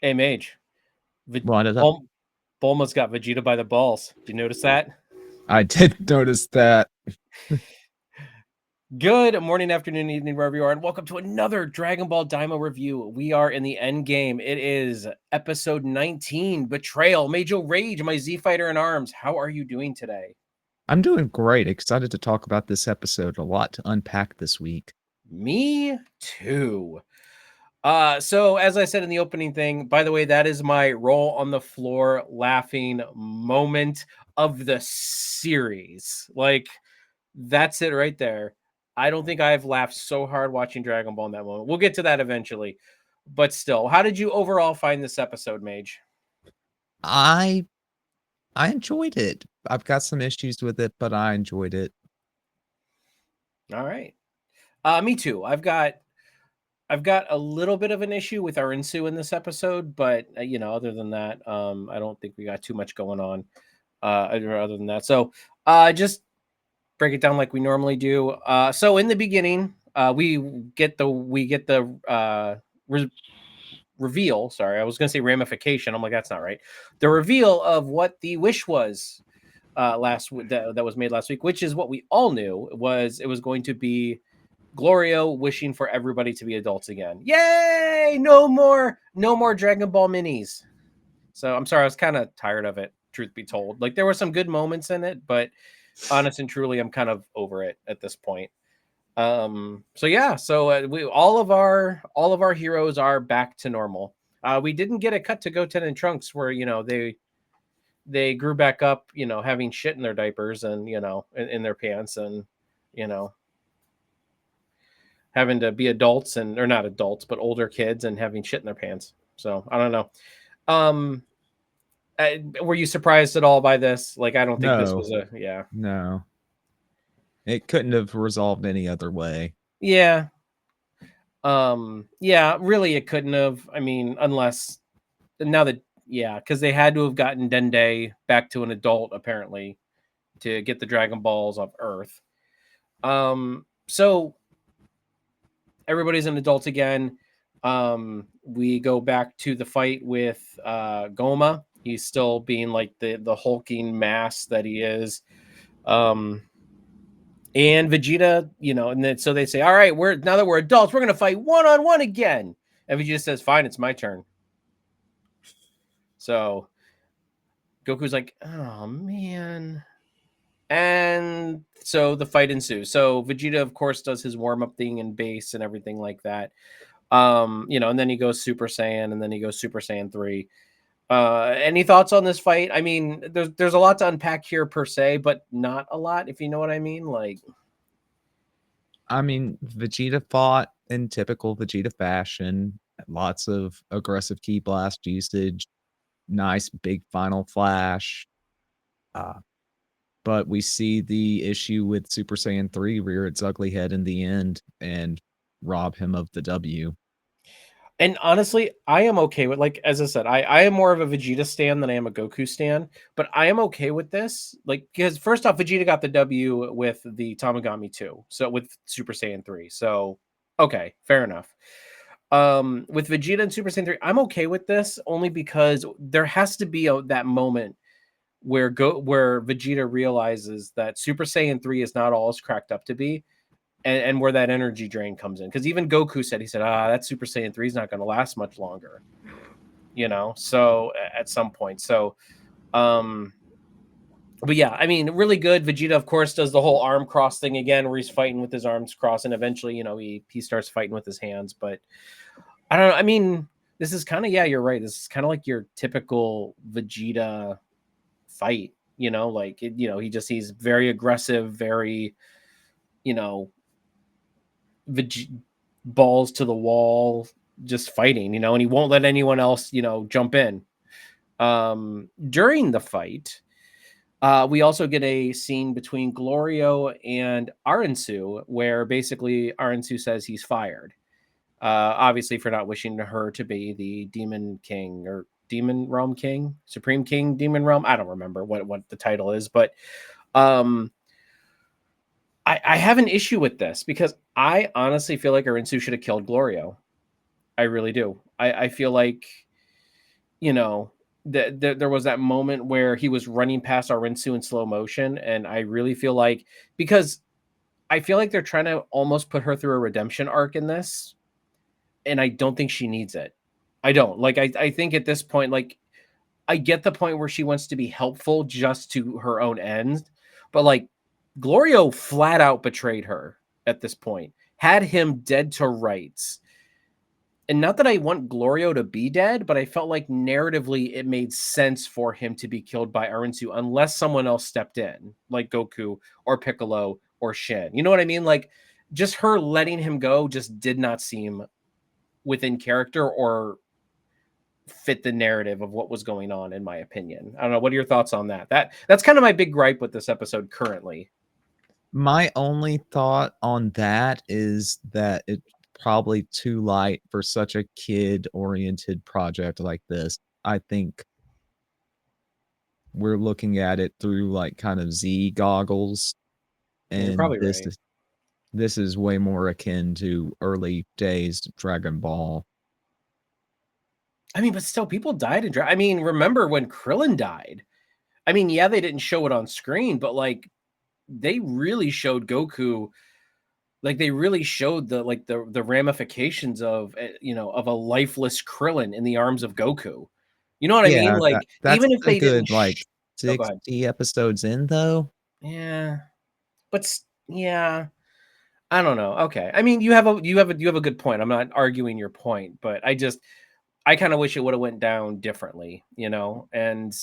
Hey, Mage. What is up? Bulma's got Vegeta by the balls. Did you notice that? I did notice that. Good morning, afternoon, evening, wherever you are, and welcome to another Dragon Ball Daima review. We are in the end game. It is episode 19, Betrayal, Major Rage, my Z Fighter in arms. How are you doing today? I'm doing great. Excited to talk about this episode. A lot to unpack this week. Me too. So as I said in the opening thing, by the way, that is my roll on the floor laughing moment of the series. Like, that's it right there. I don't think I've laughed so hard watching Dragon Ball in that moment. We'll get to that eventually. But still, how did you overall find this episode, Mage? I enjoyed it. I've got some issues with it, but I enjoyed it. All right. Me too. I've got a little bit of an issue with Arinsu in this episode, but other than that, I don't think we got too much going on. Other than that, so just break it down like we normally do. So in the beginning, we get the reveal. Sorry, I was going to say ramification. I'm like, that's not right. The reveal of what the wish was that was made last week, which is what we all knew it was going to be Glorio wishing for everybody to be adults again. Yay! No more Dragon Ball minis. So I'm sorry, I was kind of tired of it, truth be told. Like, there were some good moments in it, but honest and truly, I'm kind of over it at this point. So yeah, so we all of our heroes are back to normal. We didn't get a cut to Goten and Trunks where they grew back up, having shit in their diapers and in their pants, and having to be adults or not adults but older kids and having shit in their pants. So I don't know. Were you surprised at all by this? Like, I don't think this was yeah. No. It couldn't have resolved any other way. Yeah. Yeah, really it couldn't have. I mean, unless now that because they had to have gotten Dende back to an adult apparently to get the Dragon Balls off Earth. So everybody's an adult again. We go back to the fight with Goma. He's still being like the hulking mass that he is. And Vegeta, and then so they say, all right, now that we're adults, we're gonna fight one-on-one again. And Vegeta says, fine, it's my turn. So Goku's like, oh man. And so the fight ensues. So Vegeta, of course, does his warm-up thing in base and everything like that. And then he goes Super Saiyan, and then he goes Super Saiyan 3. Any thoughts on this fight? I mean, there's a lot to unpack here per se, but not a lot, if you know what I mean. Like, I mean, Vegeta fought in typical Vegeta fashion. Lots of aggressive ki blast usage. Nice big final flash. But we see the issue with Super Saiyan 3 rear its ugly head in the end and rob him of the W. and honestly, I am okay with, like, as I said, I am more of a Vegeta stan than I am a Goku stan, but I am okay with this. Like, because first off, Vegeta got the W with the Tamagami 2, so with Super Saiyan 3. So, okay, fair enough. With Vegeta and Super Saiyan 3, I'm okay with this only because there has to be that moment where Vegeta realizes that Super Saiyan 3 is not all it's cracked up to be, and where that energy drain comes in. Because even Goku said, that Super Saiyan 3 is not going to last much longer, so at some point. So, but yeah, I mean, really good. Vegeta, of course, does the whole arm cross thing again, where he's fighting with his arms crossed, and eventually, he starts fighting with his hands. But I don't know. I mean, this is kind of, you're right. This is kind of like your typical Vegeta fight, like, he's very aggressive, very, balls to the wall, just fighting, and he won't let anyone else, jump in. During the fight, we also get a scene between Glorio and Arinsu, where basically Arinsu says he's fired. Obviously for not wishing her to be the Demon King or Demon Realm King, Supreme King, Demon Realm. I don't remember what the title is, but I have an issue with this because I honestly feel like Arinsu should have killed Glorio. I really do. I feel like you know, there was that moment where he was running past Arinsu in slow motion, and I really feel like, because I feel like they're trying to almost put her through a redemption arc in this, and I don't think she needs it. I don't. Like, I think at this point, like, I get the point where she wants to be helpful just to her own ends, but, like, Glorio flat out betrayed her at this point, had him dead to rights. And not that I want Glorio to be dead, but I felt like narratively it made sense for him to be killed by Arinsu unless someone else stepped in, like Goku or Piccolo or Shin. You know what I mean? Like, just her letting him go just did not seem within character or fit the narrative of what was going on, in my opinion. I don't know. What are your thoughts on that? That's kind of my big gripe with this episode currently. My only thought on that is that it's probably too light for such a kid-oriented project like this. I think we're looking at it through, like, kind of Z goggles, Yeah, you're and probably right. this is way more akin to early days Dragon Ball. I mean, but still, people died in I mean, remember when Krillin died? I mean, yeah, they didn't show it on screen, but like they really showed Goku, like they really showed the ramifications of of a lifeless Krillin in the arms of Goku. You know what I mean? Yeah, Like that's even if a they didn't good, like, oh, go ahead. 60 episodes in, though. Yeah. But yeah, I don't know. Okay. I mean, you have a good point. I'm not arguing your point, but I kind of wish it would have went down differently, you know? And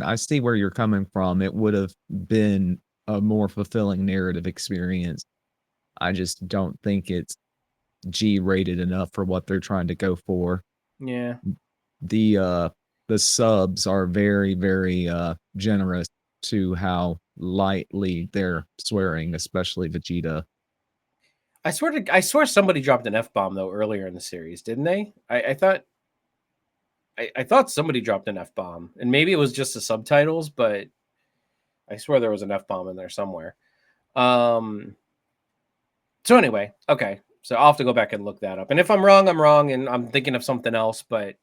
I see where you're coming from. It would've been a more fulfilling narrative experience. I just don't think it's G-rated enough for what they're trying to go for. yeah. The, uh the subs are very, very, generous to how lightly they're swearing, especially Vegeta. I swear somebody dropped an F bomb though earlier in the series, didn't they? I thought somebody dropped an F bomb, and maybe it was just the subtitles, but I swear there was an F bomb in there somewhere. Um. So anyway, okay. So I'll have to go back and look that up. And if I'm wrong, I'm wrong, and I'm thinking of something else. But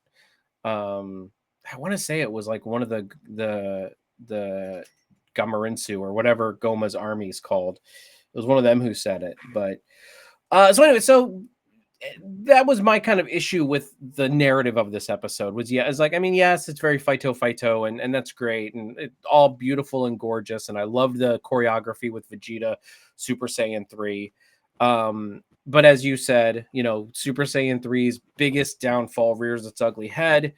um, I want to say it was like one of the Gamarinsu or whatever Goma's army is called. It was one of them who said it. But so anyway, so that was my kind of issue with the narrative of this episode was, yeah, it's like, I mean, yes, it's very Fighto and that's great and it's all beautiful and gorgeous, and I loved the choreography with Vegeta Super Saiyan 3. But as you said, Super Saiyan three's biggest downfall rears its ugly head,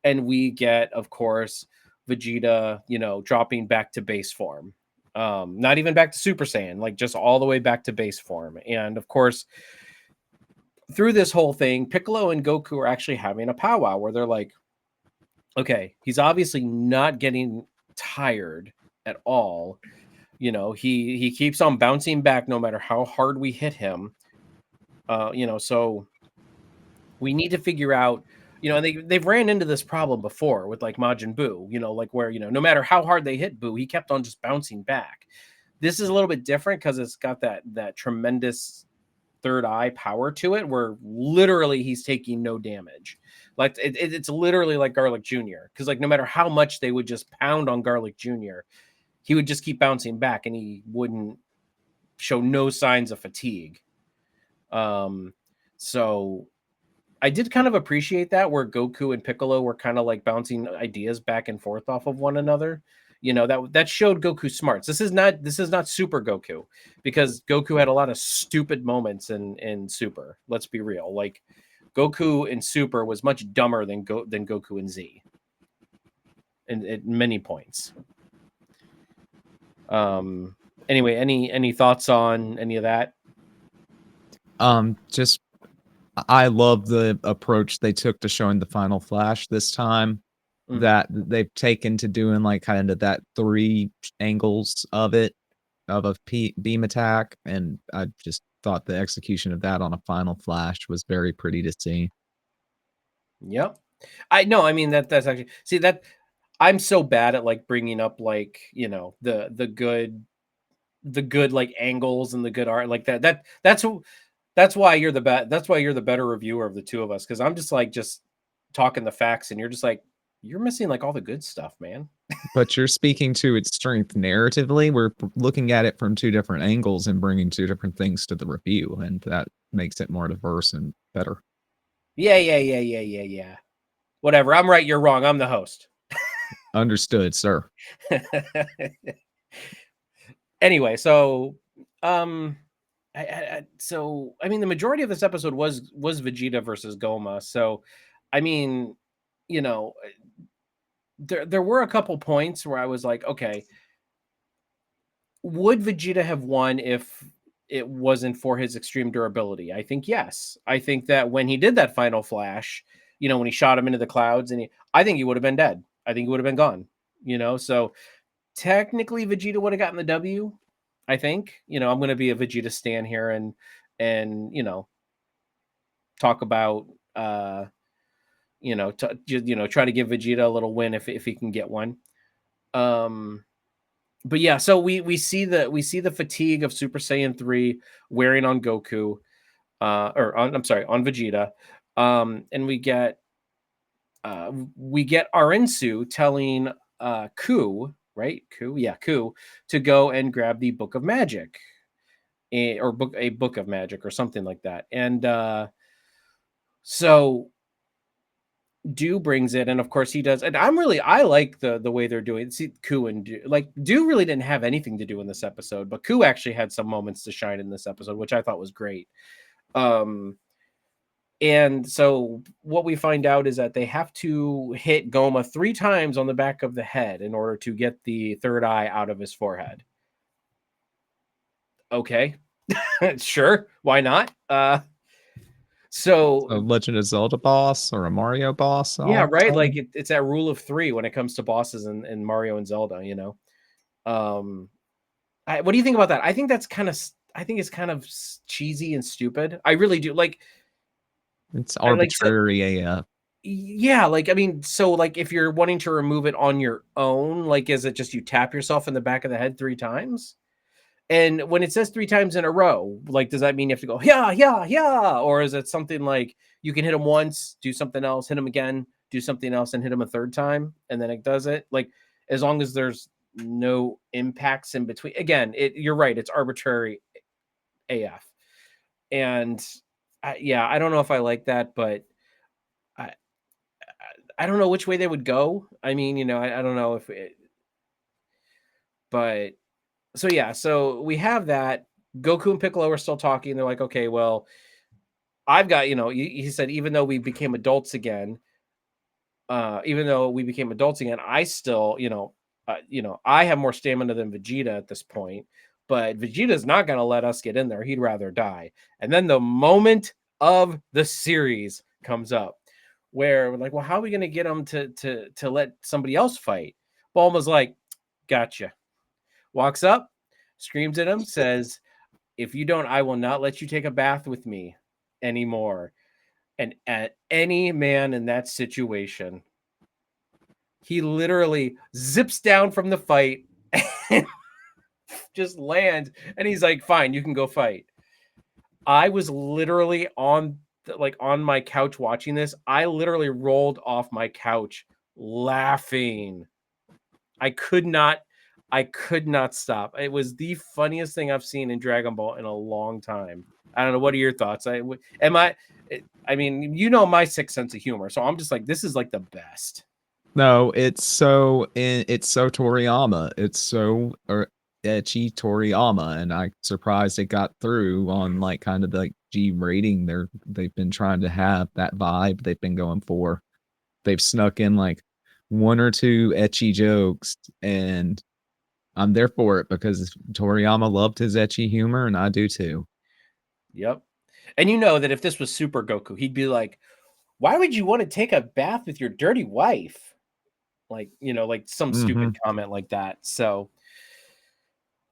and we get, of course, Vegeta, dropping back to base form. Not even back to Super Saiyan, like just all the way back to base form. And of course, through this whole thing, Piccolo and Goku are actually having a powwow where they're like, okay, he's obviously not getting tired at all. He keeps on bouncing back no matter how hard we hit him. So we need to figure out, and they've ran into this problem before with like Majin Buu, like where, no matter how hard they hit Buu, he kept on just bouncing back. This is a little bit different because it's got that tremendous third eye power to it where literally he's taking no damage. Like it's literally like Garlic Jr. Because like no matter how much they would just pound on Garlic Jr., he would just keep bouncing back and he wouldn't show no signs of fatigue. So I did kind of appreciate that where Goku and Piccolo were kind of like bouncing ideas back and forth off of one another. That showed Goku smarts. This is not Super Goku, because Goku had a lot of stupid moments in Super. Let's be real. Like Goku in Super was much dumber than Goku in Z. And at many points. Anyway, any thoughts on any of that? Just I love the approach they took to showing the final flash this time, Mm. that they've taken to doing, like, kinda that 3 angles of it, of a beam attack, and I just thought the execution of that on a final flash was very pretty to see. Yep. I know. I mean that's actually, see, that I'm so bad at like bringing up like the good like angles and the good art like that's why you're the better reviewer of the two of us, because I'm just like talking the facts, and you're just like, you're missing like all the good stuff, man. But you're speaking to its strength narratively. We're looking at it from two different angles and bringing two different things to the review, and that makes it more diverse and better. Yeah. Whatever. I'm right. You're wrong. I'm the host. Understood, sir. Anyway, so I mean, the majority of this episode was Vegeta versus Goma. So, I mean, you know, there were a couple points where I was like, okay, would Vegeta have won if it wasn't for his extreme durability? I think yes. I think that when he did that final flash, when he shot him into the clouds, I think he would have been dead. I think he would have been gone. So technically Vegeta would have gotten the W. I think. I'm going to be a Vegeta stan here and talk about try to give Vegeta a little win if he can get one. But yeah, so we see the fatigue of Super Saiyan 3 wearing on Goku, on Vegeta. And we get Arinsu telling Ku, right? Ku to go and grab the Book of Magic. A book of magic or something like that. And so Do brings it, and of course he does. And I like the way they're doing. See, Ku and Do really didn't have anything to do in this episode, but Ku actually had some moments to shine in this episode, which I thought was great. And so what we find out is that they have to hit Goma 3 times on the back of the head in order to get the third eye out of his forehead. Okay. Sure, why not? So a Legend of Zelda boss or a Mario boss. Yeah, right. Like it's that rule of 3 when it comes to bosses in Mario and Zelda. What do you think about that? I think it's kind of cheesy and stupid. I really do. Like, it's arbitrary AF. Yeah, like I mean, so like if you're wanting to remove it on your own, like is it just you tap yourself in the back of the head 3 times? And when it says 3 times in a row, like, does that mean you have to go, yeah? Or is it something like you can hit him once, do something else, hit him again, do something else, and hit him a 3rd time, and then it does it? Like, as long as there's no impacts in between. Again, you're right. It's arbitrary AF. And I don't know if I like that, but I don't know which way they would go. I mean, I don't know if it, but so yeah, so we have that. Goku and Piccolo are still talking. They're like, okay, well, I've got, he said, even though we became adults again, I still, I have more stamina than Vegeta at this point, but Vegeta's not going to let us get in there. He'd rather die. And then the moment of the series comes up where we're like, well, how are we going to get him to let somebody else fight? Bulma's like, gotcha. Walks up, screams at him, says, if you don't, I will not let you take a bath with me anymore. And at any man in that situation, he literally zips down from the fight and just lands. And he's like, fine, you can go fight. I was literally on my couch watching this. I literally rolled off my couch laughing. I could not stop. It was the funniest thing I've seen in Dragon Ball in a long time. I don't know. What are your thoughts? I mean, my sick sense of humor. So I'm just like, this is like the best. No, it's so Toriyama. It's so ecchi Toriyama, and I'm surprised it got through on like kind of like G rating. They've been trying to have that vibe they've been going for. They've snuck in like 1 or 2 ecchi jokes, and I'm there for it because Toriyama loved his ecchi humor, and I do too. Yep. And that if this was Super Goku, he'd be like, why would you want to take a bath with your dirty wife? Like, like some stupid comment like that. So,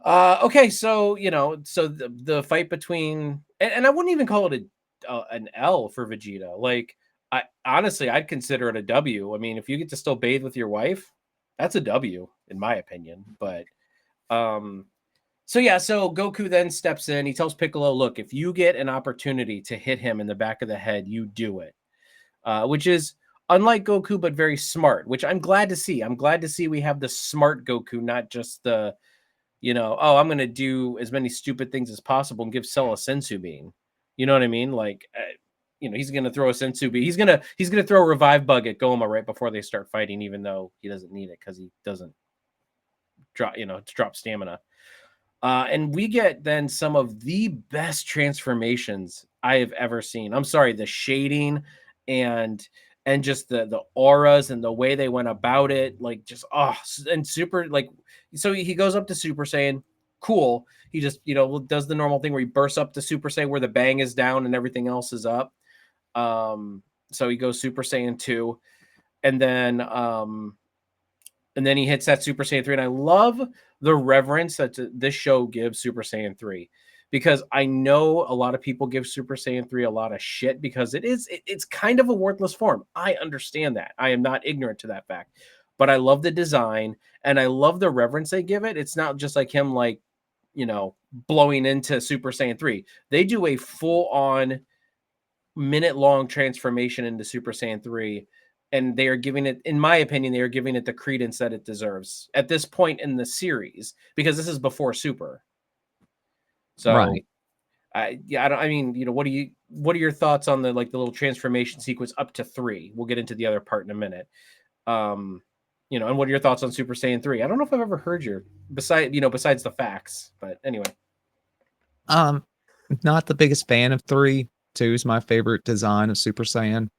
okay. So, so the fight between, and I wouldn't even call it an L for Vegeta. Like, I'd consider it a W. I mean, if you get to still bathe with your wife, that's a W in my opinion. But, so yeah, so Goku then steps in. He tells Piccolo, look, if you get an opportunity to hit him in the back of the head, you do it. Which is unlike Goku, but very smart, which I'm glad to see. I'm glad to see we have the smart Goku, not just the, oh, I'm gonna do as many stupid things as possible and give Cell a sensu bean. You know what I mean? Like, he's gonna throw a sensu bean. He's gonna throw a revive bug at Goma right before they start fighting, even though he doesn't need it because he doesn't drop stamina. And we get then some of the best transformations I have ever seen. I'm sorry, the shading and just the auras and the way they went about it, like just and super like so he goes up to Super Saiyan, cool. He just does the normal thing where he bursts up to Super Saiyan where the bang is down and everything else is up. So he goes Super Saiyan 2, and then he hits that Super Saiyan 3. And I love the reverence that this show gives Super Saiyan 3, because I know a lot of people give Super Saiyan 3 a lot of shit because it's kind of a worthless form. I understand that. I am not ignorant to that fact. But I love the design and I love the reverence they give it. It's not just like him blowing into Super Saiyan 3. They do a full-on minute-long transformation into Super Saiyan 3, and they are giving it, in my opinion, they are giving it the credence that it deserves at this point in the series, because this is before Super. So, Right. what are your thoughts on the little transformation sequence up to 3? We'll get into the other part in a minute. And what are your thoughts on Super Saiyan 3? I don't know if I've ever heard besides the facts, but anyway. Not the biggest fan of 3. 2 is my favorite design of Super Saiyan.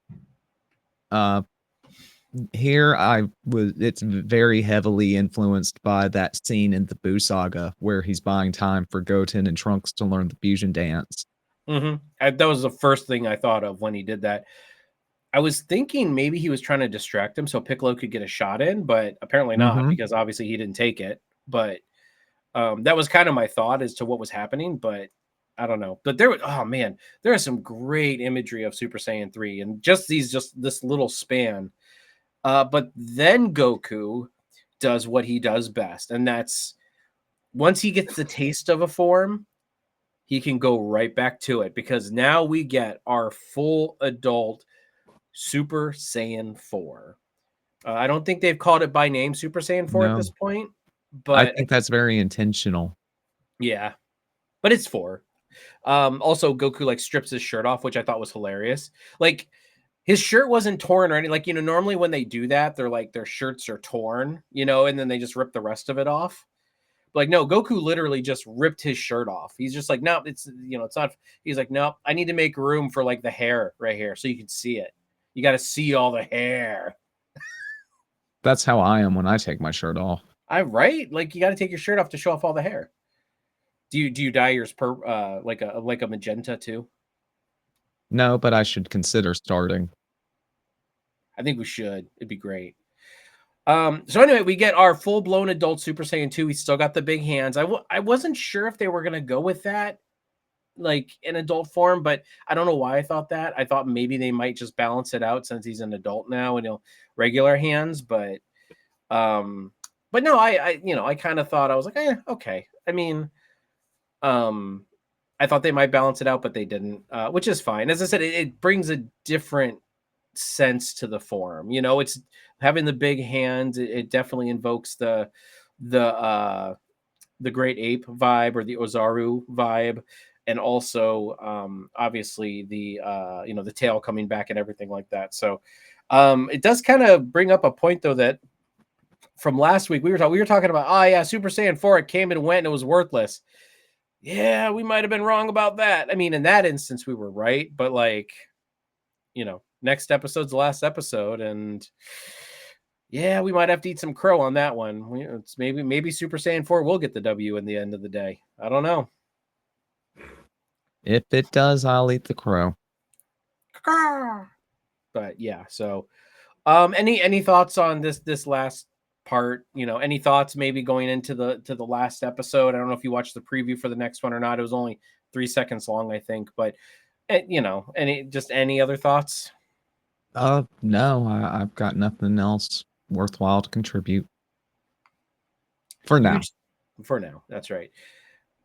Here it's very heavily influenced by that scene in the Buu saga where he's buying time for Goten and Trunks to learn the fusion dance. That was the first thing I thought of when he did that. I was thinking maybe he was trying to distract him so Piccolo could get a shot in, but apparently not, because obviously he didn't take it. But that was kind of my thought as to what was happening, but I don't know. But there is some great imagery of Super Saiyan 3 and just this little span. But then Goku does what he does best, and that's once he gets the taste of a form, he can go right back to it, because now we get our full adult Super Saiyan 4. I don't think they've called it by name Super Saiyan 4 at No, this point, I but think that's very intentional. yeah, but it's 4. Also, Goku strips his shirt off, which I thought was hilarious. His shirt wasn't torn or anything. Normally when they do that, they're their shirts are torn, and then they just rip the rest of it off. But no, Goku literally just ripped his shirt off. He's just like, no, it's not. He's like, no, I need to make room for the hair right here so you can see it. You got to see all the hair. That's how I am when I take my shirt off. I'm right. You got to take your shirt off to show off all the hair. Do you dye yours like a magenta too? No, but I should consider starting. I think we should. It'd be great. So anyway, we get our full-blown adult Super Saiyan 2. We still got the big hands. I wasn't sure if they were going to go with that, in adult form, but I don't know why I thought that. I thought maybe they might just balance it out since he's an adult now and regular hands, but no, I kind of thought, I was like, okay. I mean, I thought they might balance it out, but they didn't, which is fine. As I said, it brings a different sense to the form. It's having the big hands. It definitely invokes the great ape vibe, or the Ozaru vibe, and also obviously the the tail coming back and everything like that. So it does kind of bring up a point though, that from last week we were talking about, Super Saiyan 4, it came and went and it was worthless. Yeah, we might have been wrong about that. I mean, in that instance we were right, but next episode's the last episode, and yeah, we might have to eat some crow on that one. It's maybe Super Saiyan 4 will get the W in the end of the day. I don't know. If it does, I'll eat the crow. But yeah, so any thoughts on this last part? Any thoughts maybe going into the last episode? I don't know if you watched the preview for the next one or not. It was only 3 seconds long, I think, but any other thoughts? No, I've got nothing else worthwhile to contribute. For now. For now, that's right.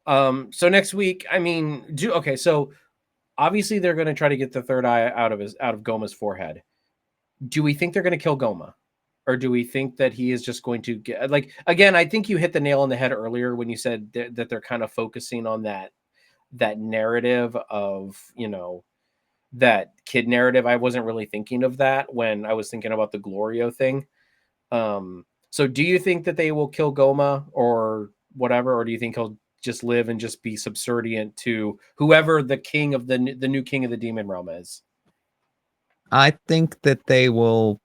So next week, so obviously they're going to try to get the third eye out of Goma's forehead. do we think they're going to kill Goma? Or do we think that he is just going to get, like, again, I think you hit the nail on the head earlier when you said that they're kind of focusing on that narrative of, that kid narrative. I wasn't really thinking of that when I was thinking about the Glorio thing. So do you think that they will kill Goma or whatever, or do you think he'll just live and just be subservient to whoever the king of the new king of the demon realm is? I think that they will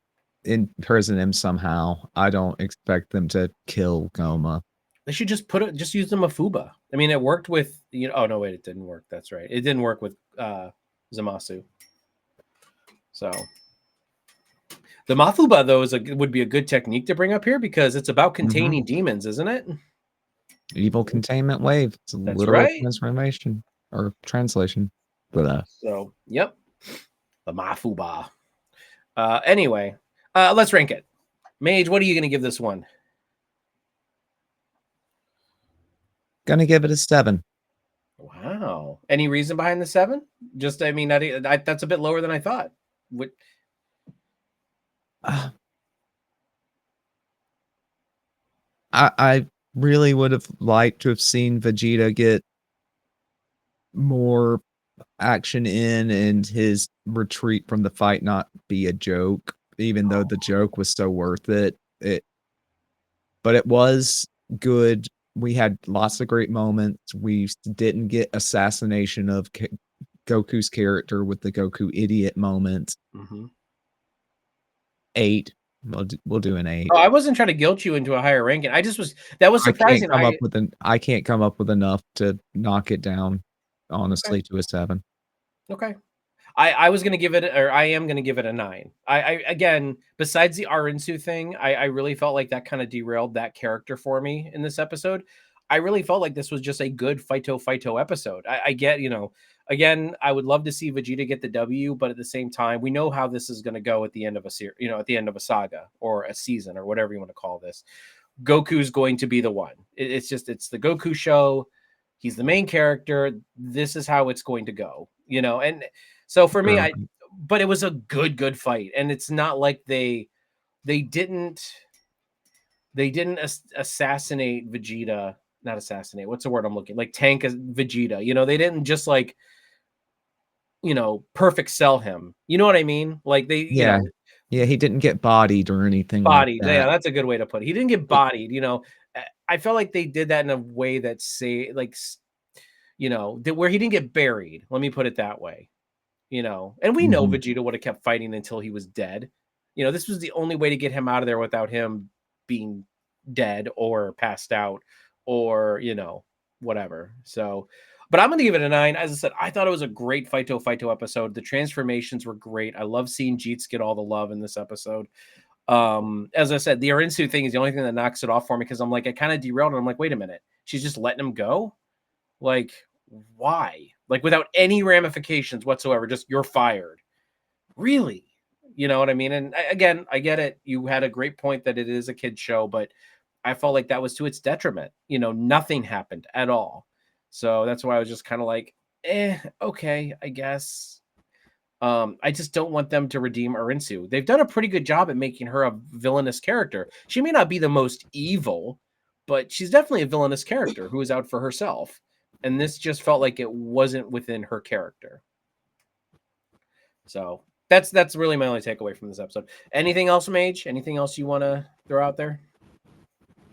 imprison him somehow. I don't expect them to kill Goma. They should just use the Mafuba. I mean, it worked with, oh no, wait, it didn't work. That's right. It didn't work with Zamasu. So the Mafuba, though, would be a good technique to bring up here because it's about containing demons, isn't it? Evil containment wave. It's a That's literal right. transformation or translation. So, yep. The Mafuba. Anyway, let's rank it. Mage, what are you going to give this one? Gonna give it a 7. Wow. Any reason behind the 7? Just, I mean, that's a bit lower than I thought. I really would have liked to have seen Vegeta get more action in and his retreat from the fight not be a joke, even though the joke was so worth it. But it was good. We had lots of great moments. We didn't get assassination of Goku's character with the Goku idiot moment. 8. We'll do an 8. Oh, I wasn't trying to guilt you into a higher ranking. That was surprising. I can't come up with enough to knock it down, honestly, to a 7. Okay. I was going to give it, or I am going to give it a 9. I again, besides the Arinsu thing, I really felt like that kind of derailed that character for me in this episode. I really felt like this was just a good Fighto episode. I get, again, I would love to see Vegeta get the W, but at the same time, we know how this is going to go at the end of a series, at the end of a saga or a season or whatever you want to call this. Goku's going to be the one. It's the Goku show. He's the main character. This is how it's going to go, and so for me, but it was a good fight. And it's not like they didn't assassinate Vegeta, not assassinate. What's the word I'm looking like? Tank Vegeta, they didn't just perfect sell him. You know what I mean? Like yeah, he didn't get bodied or anything bodied. like that. Yeah, that's a good way to put it. He didn't get bodied, I felt like they did that in a way that where he didn't get buried. Let me put it that way. And we know Vegeta would have kept fighting until he was dead. This was the only way to get him out of there without him being dead or passed out or, whatever. So, but I'm going to give it a 9. As I said, I thought it was a great Fighto episode. The transformations were great. I love seeing Jeets get all the love in this episode. As I said, the Arinsu thing is the only thing that knocks it off for me because I'm like, I kind of derailed and I'm like, wait a minute. She's just letting him go? Like, why? Like without any ramifications whatsoever, just you're fired. Really? You know what I mean? And again, I get it. You had a great point that it is a kid show, but I felt like that was to its detriment. Nothing happened at all. So that's why I was just kind of like, okay, I guess. I just don't want them to redeem Arinsu. They've done a pretty good job at making her a villainous character. She may not be the most evil, but she's definitely a villainous character who is out for herself. And this just felt like it wasn't within her character. So that's really my only takeaway from this episode. Anything else, Mage? Anything else you want to throw out there?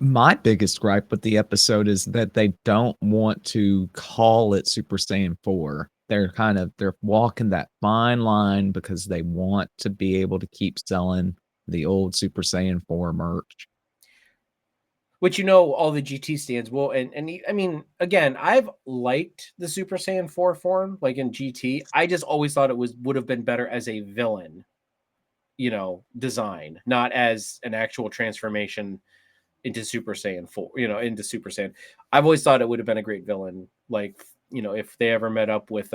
My biggest gripe with the episode is that they don't want to call it Super Saiyan 4. They're walking that fine line because they want to be able to keep selling the old Super Saiyan 4 merch. Which all the GT stands will, and I mean, again, I've liked the Super Saiyan 4 form, like in GT. I just always thought it would have been better as a villain, design, not as an actual transformation into Super Saiyan 4, into Super Saiyan. I've always thought it would have been a great villain, like, if they ever met up with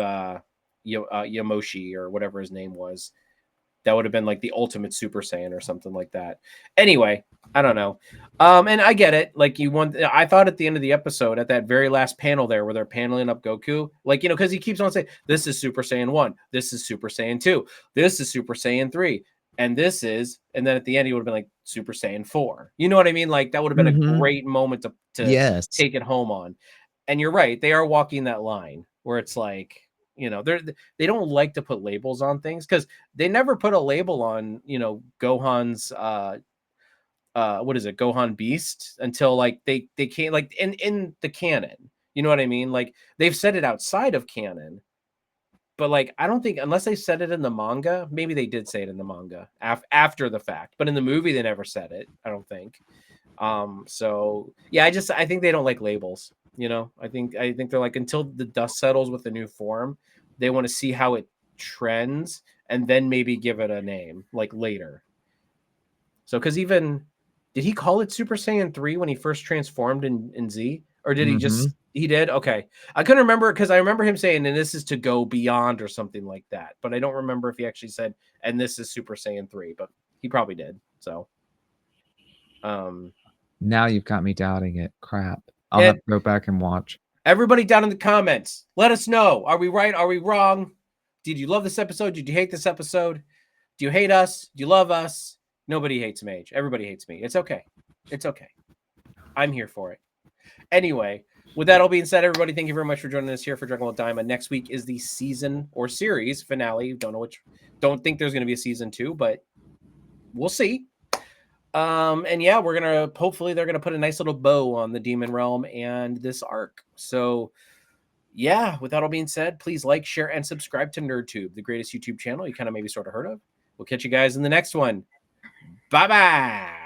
Yamoshi or whatever his name was. That would have been like the ultimate Super Saiyan or something like that. Anyway, I don't know. And I get it. Like I thought at the end of the episode, at that very last panel there where they're paneling up Goku, like, because he keeps on saying, this is Super Saiyan 1. This is Super Saiyan 2. This is Super Saiyan 3. and this is, and then at the end he would have been like Super Saiyan 4. You know what I mean? Like that would have been a Mhm. great moment to Yes. take it home on. And you're right, they are walking that line where it's like, you know, they don't like to put labels on things because they never put a label on, you know, Gohan's what is it, Gohan Beast, until like they can't, like in the canon. You know what I mean? Like they've said it outside of canon, but like I don't think, unless they said it in the manga, maybe they did say it in the manga after the fact, but in the movie they never said it, I don't think. So yeah, I think they don't like labels, you know. I think they're like, until the dust settles with the new form, they want to see how it trends and then maybe give it a name like later. So because even, did he call it Super Saiyan 3 when he first transformed in Z? Or did he Mhm. just, he did? Okay. I couldn't remember because I remember him saying, and this is to go beyond or something like that. But I don't remember if he actually said, and this is Super Saiyan 3, but he probably did. So um Now you've got me doubting it. Crap. I'll have and to go back and watch. everybody down in the comments, let us know. Are we right? Are we wrong? Did you love this episode? Did you hate this episode? Do you hate us? Do you love us? Nobody hates Mage. Everybody hates me. It's okay. It's okay. I'm here for it. Anyway, with that all being said, everybody, thank you very much for joining us here for Dragon Ball Daima. Next week is the season or series finale. Don't think there's going to be a season 2, but we'll see. And yeah, hopefully they're gonna put a nice little bow on the Demon Realm and this arc. So yeah, with that all being said, please like, share, and subscribe to NerdTube, the greatest YouTube channel you kind of maybe sort of heard of. We'll catch you guys in the next one. Bye bye.